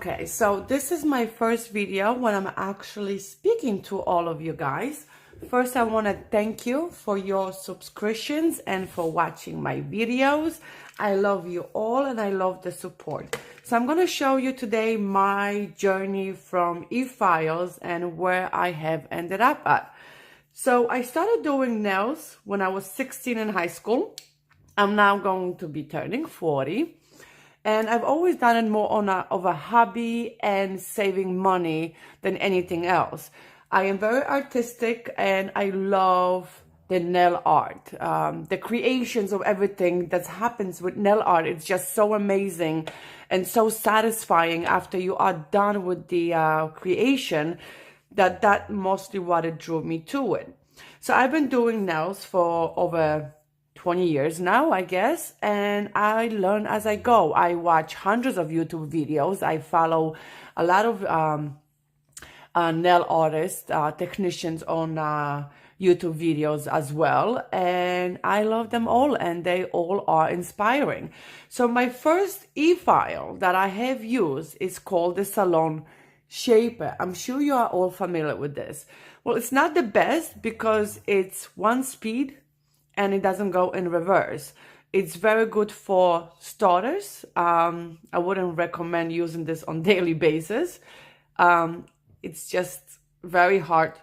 Okay, so this is my first video when I'm actually speaking to all of you guys. First, I want to thank you for your subscriptions and for watching my videos. I love you all and I love the support. So I'm going to show you today my journey from e-files and where I have ended up at. So I started doing nails when I was 16 in high school. I'm now going to be turning 40. And I've always done it more of a hobby and saving money than anything else. I am very artistic and I love the nail art. The creations of everything that happens with nail art, it's just so amazing and so satisfying after you are done with the creation that mostly what it drew me to it. So I've been doing nails for over 20 years now, I guess, and I learn as I go. I watch hundreds of YouTube videos. I follow a lot of nail artists, technicians on YouTube videos as well, and I love them all, and they all are inspiring. So my first e-file that I have used is called the Salon Shaper. I'm sure you are all familiar with this. Well, it's not the best because it's one speed and it doesn't go in reverse. It's very good for starters. I wouldn't recommend using this on daily basis. It's just very hard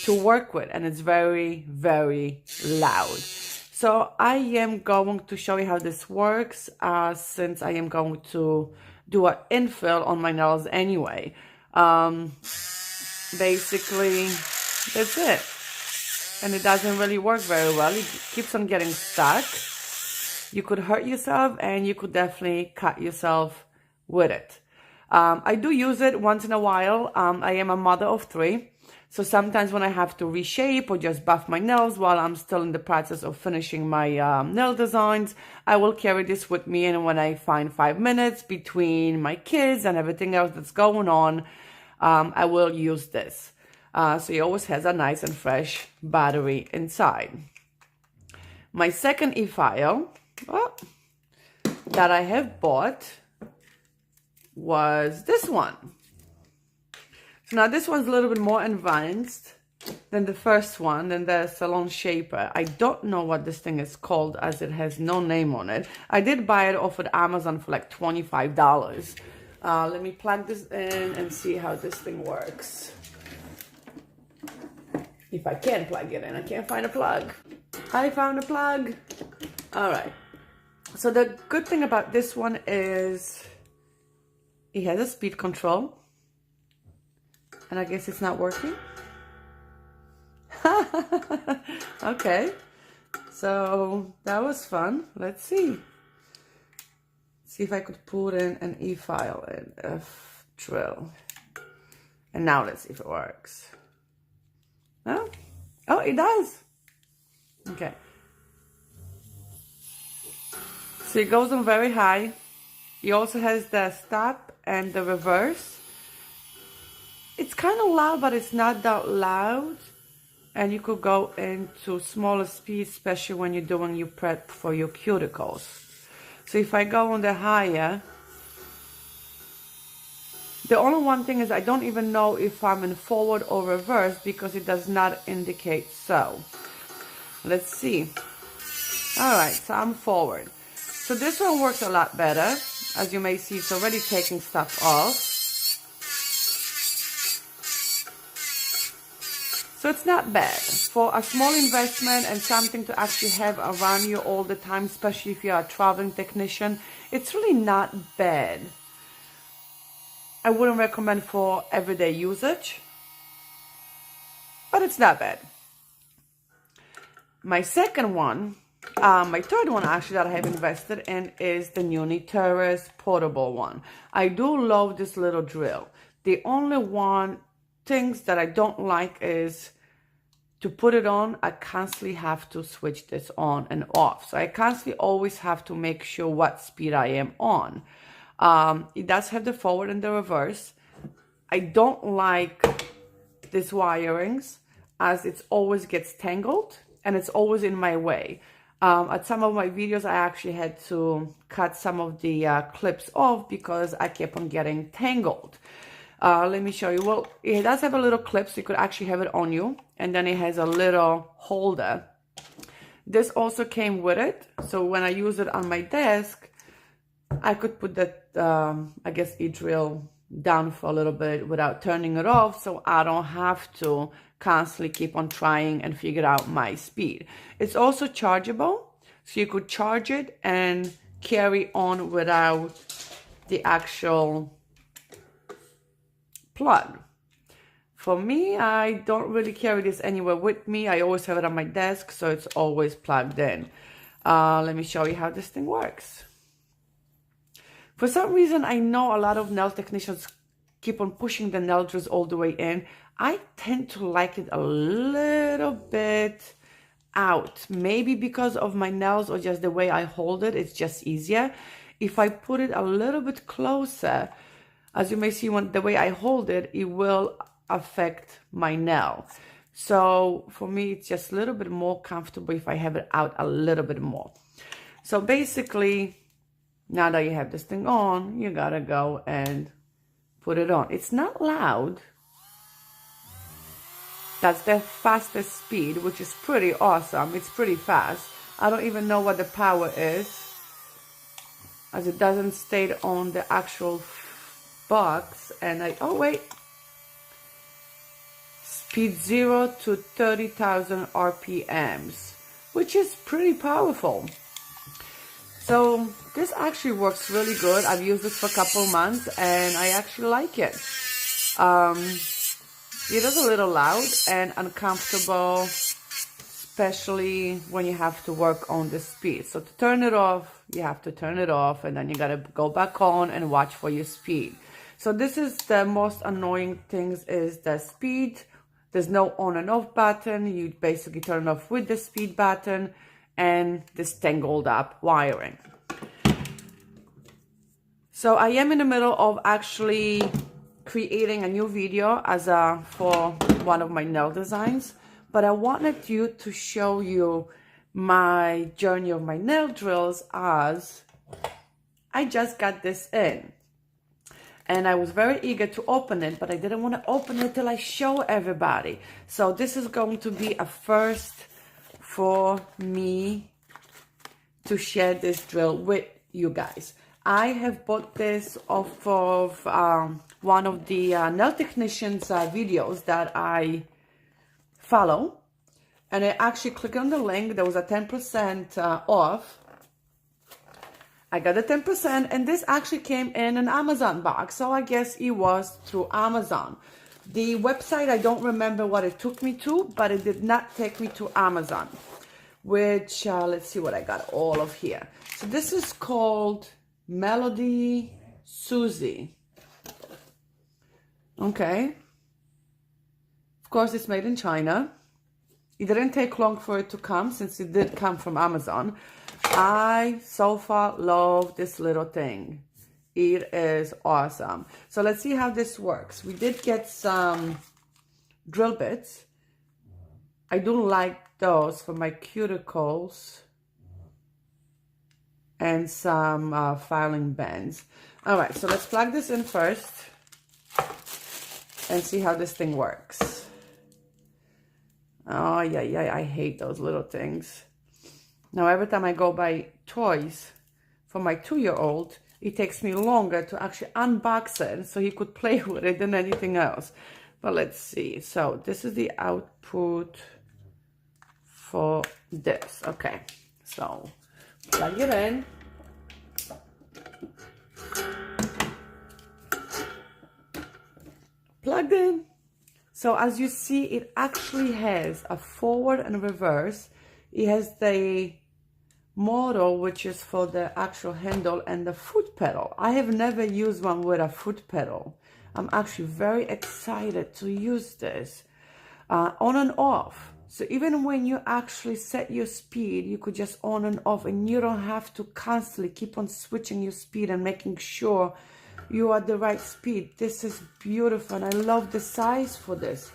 to work with and it's very, very loud. So I am going to show you how this works since I am going to do an infill on my nails anyway. Basically, that's it. And it doesn't really work very well. It keeps on getting stuck. You could hurt yourself and you could definitely cut yourself with it. I do use it once in a while. I am a mother of 3. So sometimes when I have to reshape or just buff my nails while I'm still in the process of finishing my nail designs, I will carry this with me. And when I find 5 minutes between my kids and everything else that's going on, I will use this. So it always has a nice and fresh battery inside. My second e-file that I have bought was this one. So now this one's a little bit more advanced than the first one, than the Salon Shaper. I don't know what this thing is called as it has no name on it. I did buy it off of Amazon for like $25. Let me plug this in and see how this thing works. If I can plug it in, I can't find a plug. I found a plug. All right. So the good thing about this one is it has a speed control. And I guess it's not working. Okay. So that was fun. Let's see. See if I could put in an e-file in F drill. And now let's see if it works. No? Oh, it does. Okay. So it goes on very high. It also has the stop and the reverse. It's kind of loud, but it's not that loud. And you could go into smaller speeds, especially when you're doing your prep for your cuticles. So if I go on the higher, the only one thing is I don't even know if I'm in forward or reverse because it does not indicate so. Let's see. All right, so I'm forward. So this one works a lot better. As you may see, it's already taking stuff off. So it's not bad. For a small investment and something to actually have around you all the time, especially if you're a traveling technician, it's really not bad. I wouldn't recommend for everyday usage, but it's not bad. My second one, my third one actually that I have invested in is the Uniturus portable one. I do love this little drill. The only one things that I don't like is to put it on, I constantly have to switch this on and off. So I constantly always have to make sure what speed I am on. It does have the forward and the reverse. I don't like these wirings as it always gets tangled and it's always in my way. At some of my videos, I actually had to cut some of the clips off because I kept on getting tangled. Let me show you. Well, it does have a little clip, so you could actually have it on you. And then it has a little holder. This also came with it. So when I use it on my desk, I could put that, I guess, e-drill down for a little bit without turning it off, so I don't have to constantly keep on trying and figure out my speed. It's also chargeable, so you could charge it and carry on without the actual plug. For me, I don't really carry this anywhere with me. I always have it on my desk, so it's always plugged in. Let me show you how this thing works. For some reason, I know a lot of nail technicians keep on pushing the nail drills all the way in. I tend to like it a little bit out. Maybe because of my nails or just the way I hold it, it's just easier. If I put it a little bit closer, as you may see, the way I hold it, it will affect my nail. So for me, it's just a little bit more comfortable if I have it out a little bit more. So basically, now that you have this thing on, you gotta go and put it on. It's not loud. That's the fastest speed, which is pretty awesome. It's pretty fast. I don't even know what the power is, as it doesn't state on the actual box. And oh wait, speed 0 to 30,000 RPMs, which is pretty powerful. So this actually works really good. I've used this for a couple months and I actually like it. It is a little loud and uncomfortable, especially when you have to work on the speed. So to turn it off, you have to turn it off, and then you gotta go back on and watch for your speed. So this is the most annoying things, is the speed. There's no on and off button. You basically turn it off with the speed button and this tangled up wiring. So I am in the middle of actually creating a new video for one of my nail designs, but I wanted to show you my journey of my nail drills, as I just got this in and I was very eager to open it, but I didn't want to open it till I show everybody. So this is going to be a first for me to share this drill with you guys. I have bought this off of one of the nail technicians videos that I follow, and I actually clicked on the link. There was a 10% off. I got a 10%, and this actually came in an Amazon box, so I guess it was through Amazon. The website, I don't remember what it took me to, but it did not take me to Amazon, which, let's see what I got all of here. So this is called Melody Susie. Okay. Of course, it's made in China. It didn't take long for it to come, since it did come from Amazon. I so far love this little thing. It is awesome. So let's see how this works. We did get some drill bits. I do like those for my cuticles, and some filing bands. All right, so let's plug this in first and see how this thing works. Oh, yeah, I hate those little things. Now, every time I go buy toys for my 2-year-old, it takes me longer to actually unbox it so he could play with it than anything else. But let's see. So this is the output for this. Okay, so plug it in. Plugged in. So as you see, it actually has a forward and reverse. It has the motor, which is for the actual handle, and the foot pedal. I have never used one with a foot pedal. I'm actually very excited to use this. On and off. So even when you actually set your speed, you could just on and off, and you don't have to constantly keep on switching your speed and making sure you are the right speed. This is beautiful, and I love the size for this.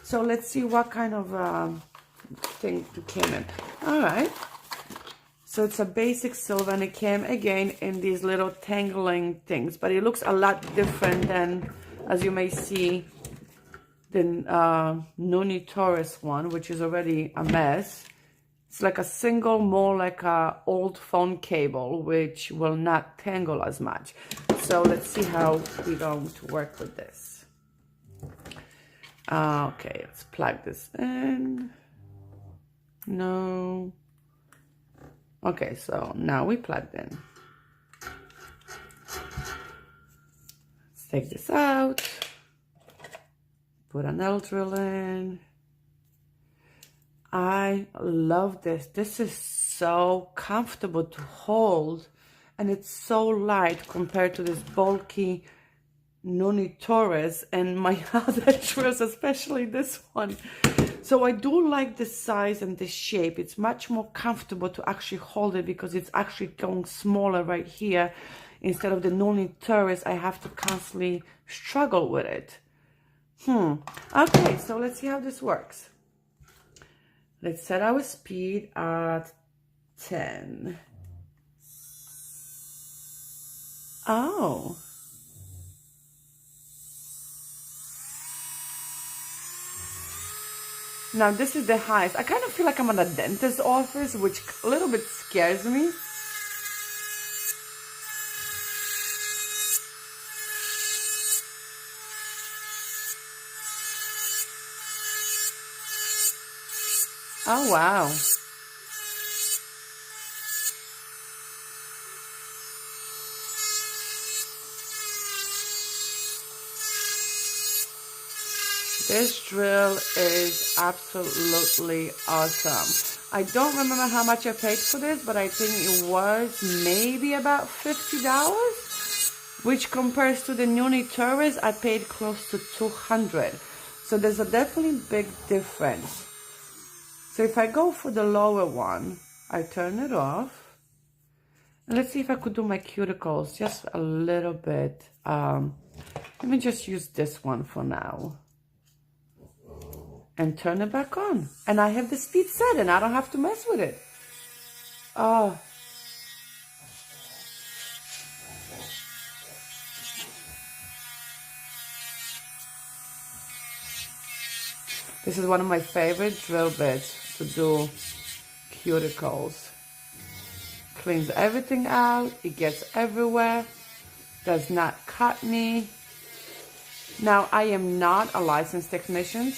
So let's see what kind of thing came in. All right. So it's a basic silver, and it came again in these little tangling things, but it looks a lot different than, as you may see, the Noni Taurus one, which is already a mess. It's like a single, more like a old phone cable, which will not tangle as much. So let's see how we're going to work with this. Okay, let's plug this in. No. Okay, so now we plugged in. Let's take this out. Put an L drill in. I love this. This is so comfortable to hold, and it's so light compared to this bulky Noni Taurus and my other drills, especially this one. So I do like the size and the shape. It's much more comfortable to actually hold it because it's actually going smaller right here. Instead of the Noni Taurus, I have to constantly struggle with it. Okay, so let's see how this works. Let's set our speed at 10. Oh. Now this is the highest. I kind of feel like I'm at a dentist's office, which a little bit scares me. Oh, wow. This drill is absolutely awesome. I don't remember how much I paid for this, but I think it was maybe about $50, which compares to the Noni Taurus, I paid close to $200. So there's a definitely big difference. So if I go for the lower one, I turn it off. And let's see if I could do my cuticles just a little bit. Let me just use this one for now. And turn it back on. And I have the speed set and I don't have to mess with it. Oh. This is one of my favorite drill bits to do cuticles. Cleans everything out. It gets everywhere. Does not cut me. Now, I am not a licensed technician.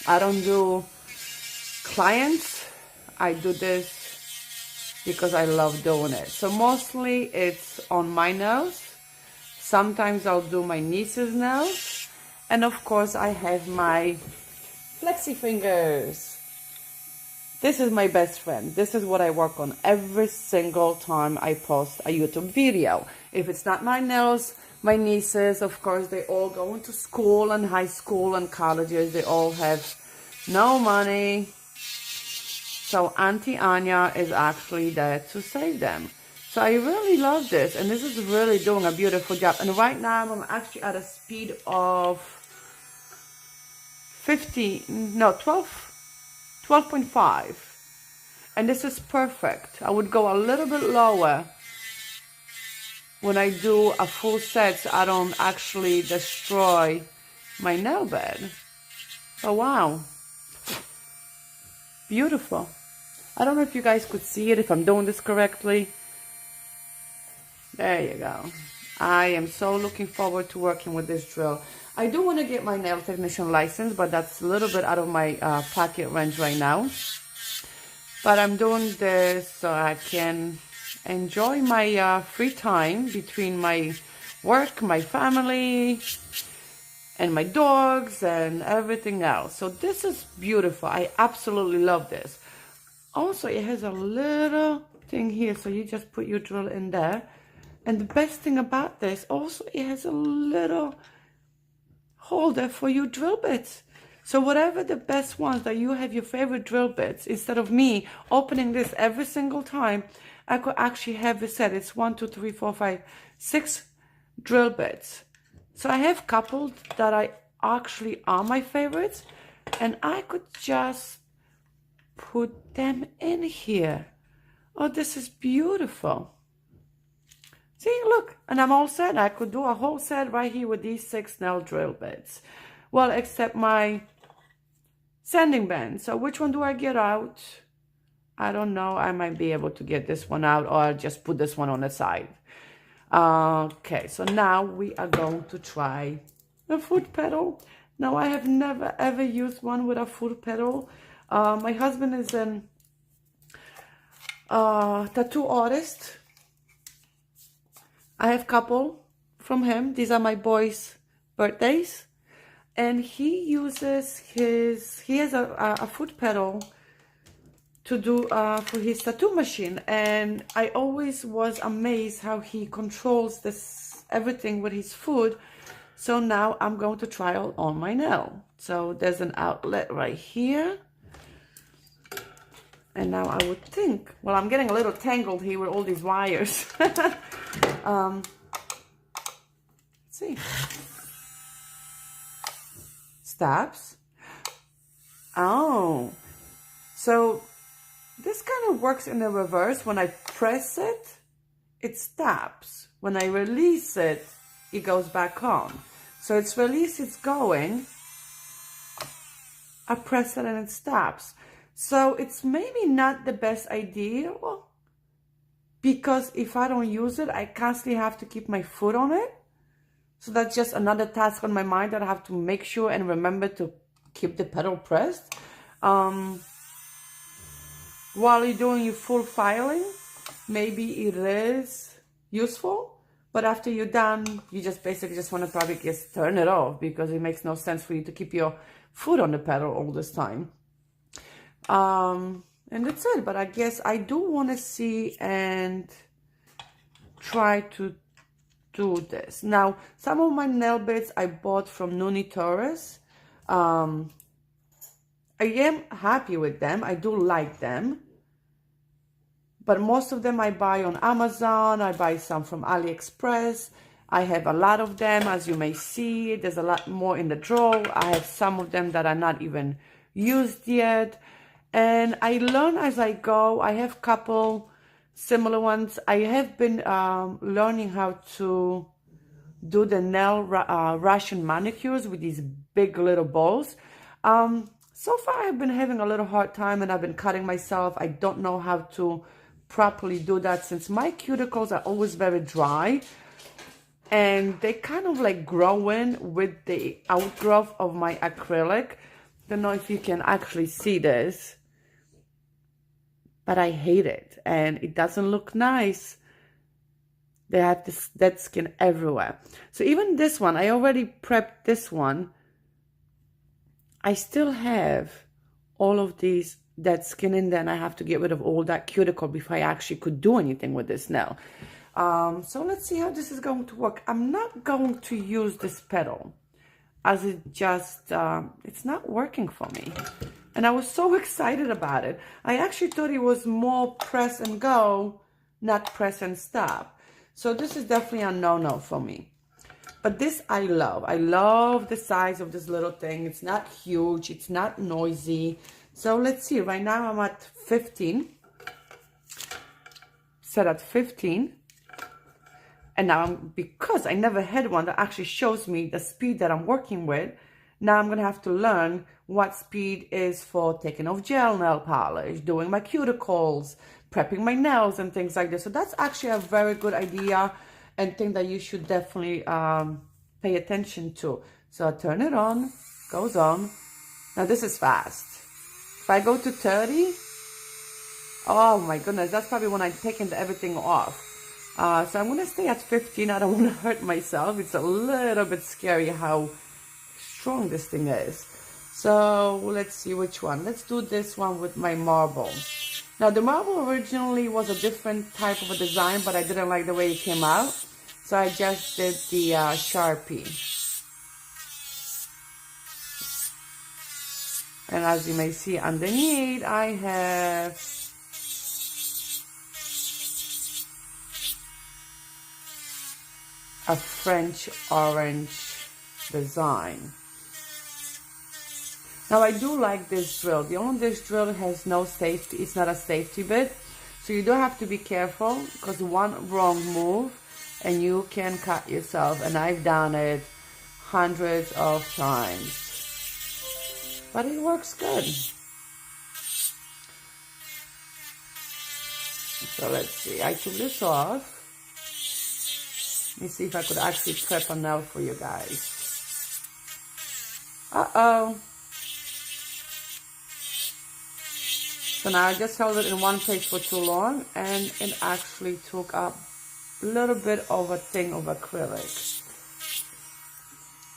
I don't do clients. I do this because I love doing it. So mostly it's on my nails. Sometimes I'll do my niece's nails. And of course I have my flexi fingers. This is my best friend. This is what I work on every single time I post a YouTube video. If it's not my nails, my nieces, of course, they all go into school and high school and colleges. They all have no money. So Auntie Anya is actually there to save them. So I really love this. And this is really doing a beautiful job. And right now I'm actually at a speed of 12.5. And this is perfect. I would go a little bit lower when I do a full set so I don't actually destroy my nail bed. Oh, wow. Beautiful. I don't know if you guys could see it, if I'm doing this correctly. There you go. I am so looking forward to working with this drill. I do want to get my nail technician license, but that's a little bit out of my pocket range right now. But I'm doing this so I can enjoy my free time between my work, my family, and my dogs and everything else. So this is beautiful. I absolutely love this. Also, it has a little thing here, so you just put your drill in there. And the best thing about this, also it has a little holder for your drill bits. So whatever the best ones that you have your favorite drill bits, instead of me opening this every single time, I could actually have it set. It's 1, 2, 3, 4, 5, 6 drill bits. So I have couple that I actually are my favorites, and I could just put them in here. Oh, this is beautiful. See, look, and I'm all set. I could do a whole set right here with these 6 nail drill bits. Well, except my sanding band. So which one do I get out? I don't know. I might be able to get this one out, or I'll just put this one on the side. Okay, so now we are going to try a foot pedal. Now, I have never ever used one with a foot pedal. My husband is an tattoo artist. I have a couple from him. These are my boys' birthdays. And he uses he has a foot pedal to do for his tattoo machine. And I always was amazed how he controls everything with his foot. So now I'm going to try it on my nail. So there's an outlet right here. And now I would think, well, I'm getting a little tangled here with all these wires. Let's see. Stops. Oh, so this kind of works in the reverse. When I press it, it stops. When I release it, it goes back on. So it's released, it's going. I press it and it stops. So it's maybe not the best idea, because if I don't use it, I constantly have to keep my foot on it. So that's just another task on my mind that I have to make sure and remember to keep the pedal pressed. While you're doing your full filing, maybe it is useful. But after you're done, you just basically just want to probably just turn it off, because it makes no sense for you to keep your foot on the pedal all this time. And that's it. But I guess I do want to see and try to do this. Now, some of my nail bits I bought from Nuni Torres. I am happy with them. I do like them. But most of them I buy on Amazon. I buy some from AliExpress. I have a lot of them, as you may see. There's a lot more in the drawer. I have some of them that are not even used yet. And I learn as I go. I have a couple similar ones. I have been learning how to do the nail Russian manicures with these big little balls. So far I've been having a little hard time, and I've been cutting myself. I don't know how to properly do that, since my cuticles are always very dry, and they kind of like grow in with the outgrowth of my acrylic. Don't know if you can actually see this, but I hate it, and it doesn't look nice. They have this dead skin everywhere. So even this one, I already prepped this one. I still have all of these dead skin in there, and I have to get rid of all that cuticle before I actually could do anything with this nail. So let's see how this is going to work. I'm not going to use this pedal, as it just, it's not working for me. And I was so excited about it. I actually thought it was more press and go, not press and stop. So this is definitely a no-no for me. But this I love. I love the size of this little thing. It's not huge. It's not noisy. So let's see. Right now I'm at 15. Set at 15. And now, because I never had one that actually shows me the speed that I'm working with, now I'm going to have to learn what speed is for taking off gel nail polish, doing my cuticles, prepping my nails and things like this. So that's actually a very good idea and thing that you should definitely pay attention to. So I turn it on, goes on. Now this is fast. If I go to 30, oh my goodness, that's probably when I'm taking everything off. So I'm going to stay at 15. I don't want to hurt myself. It's a little bit scary how strong this thing is. So let's see which one. Let's do this one with my marble. Now the marble originally was a different type of a design, but I didn't like the way it came out. So I just did the Sharpie. And as you may see underneath, I have a French orange design. Now I do like this drill. The only this drill has no safety. It's not a safety bit. So you do have to be careful, because one wrong move and you can cut yourself. And I've done it hundreds of times. But it works good. So let's see. I took this off. Let me see if I could actually prep a nail for you guys. Uh-oh. So now I just held it in one place for too long, and it actually took up a little bit of a thing of acrylic.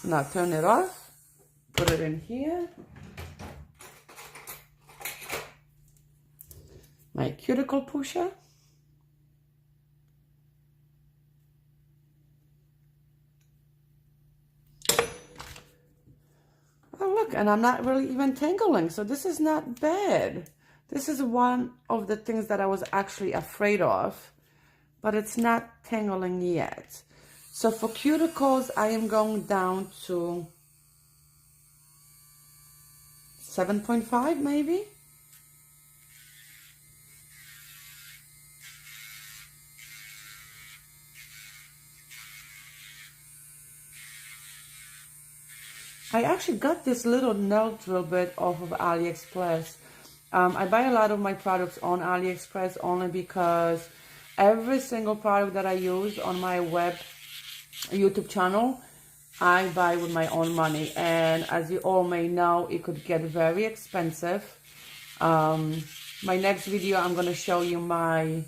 So now turn it off, put it in here. My cuticle pusher. Oh look, and I'm not really even tangling, so this is not bad. This is one of the things that I was actually afraid of, but it's not tangling yet. So for cuticles, I am going down to 7.5 maybe. I actually got this little nail drill bit off of AliExpress. I buy a lot of my products on AliExpress only because every single product that I use on my YouTube channel, I buy with my own money. And as you all may know, it could get very expensive. My next video, I'm going to show you my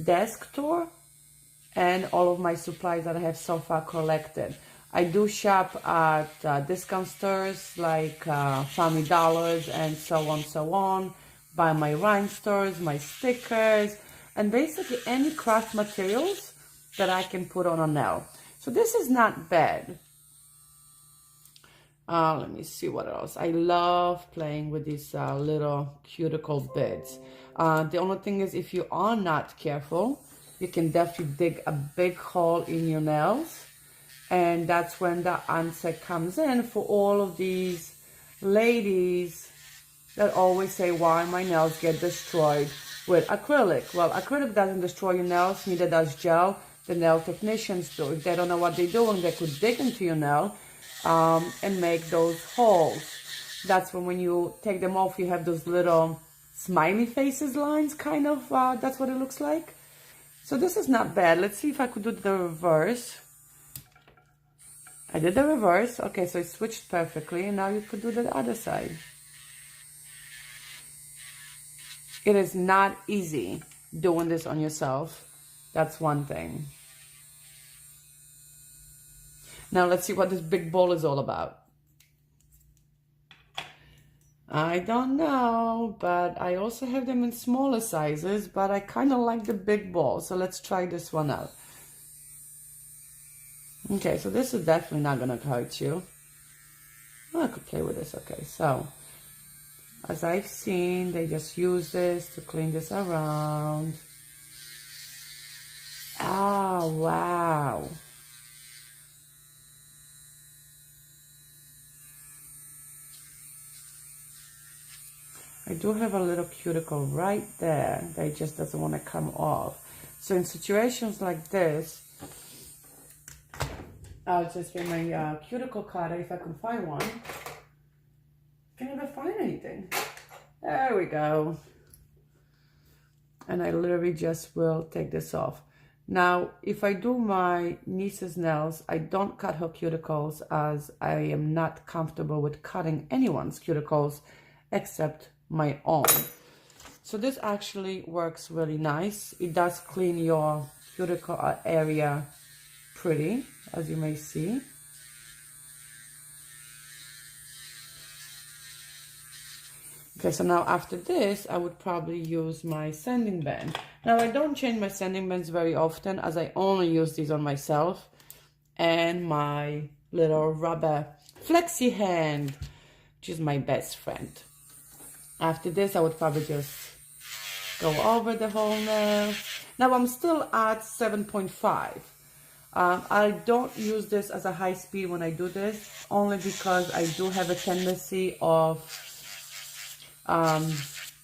desk tour and all of my supplies that I have so far collected. I do shop at discount stores like Family Dollars and so on, buy my rhinestones, my stickers, and basically any craft materials that I can put on a nail. So this is not bad. Let me see what else. I love playing with these little cuticle bits. The only thing is, if you are not careful, you can definitely dig a big hole in your nails. And that's when the answer comes in for all of these ladies that always say, why my nails get destroyed with acrylic. Well, acrylic doesn't destroy your nails, neither does gel. The nail technicians do. If they don't know what they're doing, they could dig into your nail and make those holes. That's when you take them off, you have those little smiley faces lines, kind of. That's what it looks like. So this is not bad. Let's see if I could do the reverse. I did the reverse. Okay, so it switched perfectly. And now you could do the other side. It is not easy doing this on yourself. That's one thing. Now let's see what this big ball is all about. I don't know, but I also have them in smaller sizes, but I kind of like the big ball. So let's try this one out. Okay, so this is definitely not going to hurt you. Oh, I could play with this. Okay, so as I've seen, they just use this to clean this around. Oh, wow. I do have a little cuticle right there that just doesn't want to come off. So in situations like this, I'll just get my cuticle cutter if I can find one. Can't even find anything. There we go. And I literally just will take this off. Now, if I do my niece's nails, I don't cut her cuticles as I am not comfortable with cutting anyone's cuticles except my own. So this actually works really nice. It does clean your cuticle area pretty, as you may see. Okay, so now after this, I would probably use my sanding band. Now, I don't change my sanding bands very often, as I only use these on myself and my little rubber flexi hand, which is my best friend. After this, I would probably just go over the whole nail. Now, I'm still at 7.5. I don't use this as a high speed when I do this, only because I do have a tendency of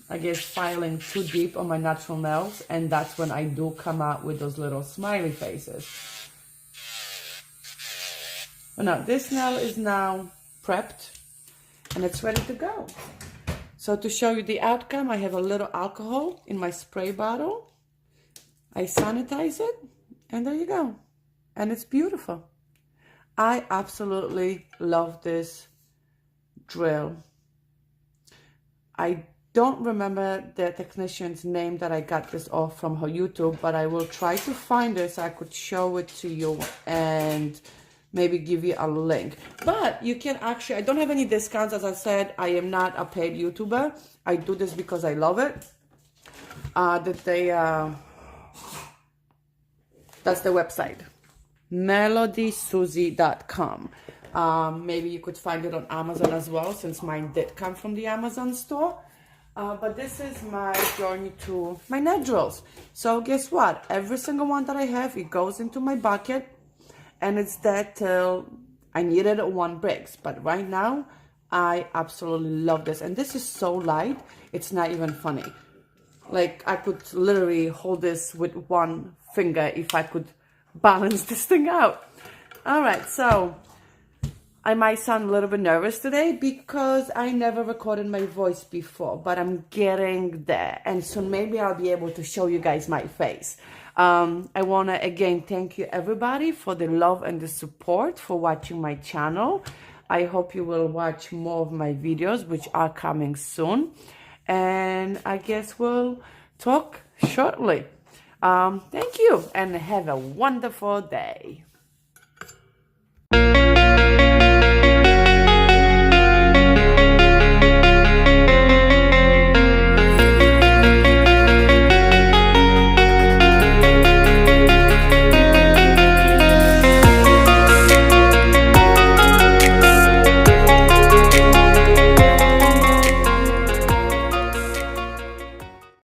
I guess, filing too deep on my natural nails, and that's when I do come out with those little smiley faces. But now, this nail is now prepped, and it's ready to go. So to show you the outcome, I have a little alcohol in my spray bottle. I sanitize it, and there you go. And it's beautiful. I absolutely love this drill. I don't remember the technician's name that I got this off from her YouTube, but I will try to find it so I could show it to you and maybe give you a link. But you can actually, I don't have any discounts. As I said, I am not a paid YouTuber. I do this because I love it. That's the website, melodysusie.com. Maybe you could find it on Amazon as well, since mine did come from the Amazon store. But this is my journey to my nail drills. So guess what? Every single one that I have, it goes into my bucket, and it's there till I need it at one breaks. But right now, I absolutely love this. And this is so light, it's not even funny. Like, I could literally hold this with one finger if I could balance this thing out. All right, so I might sound a little bit nervous today because I never recorded my voice before, but I'm getting there. And soon maybe I'll be able to show you guys my face. I want to again thank you everybody for the love and the support for watching my channel. I hope you will watch more of my videos, which are coming soon. And I guess we'll talk shortly. Thank you and have a wonderful day.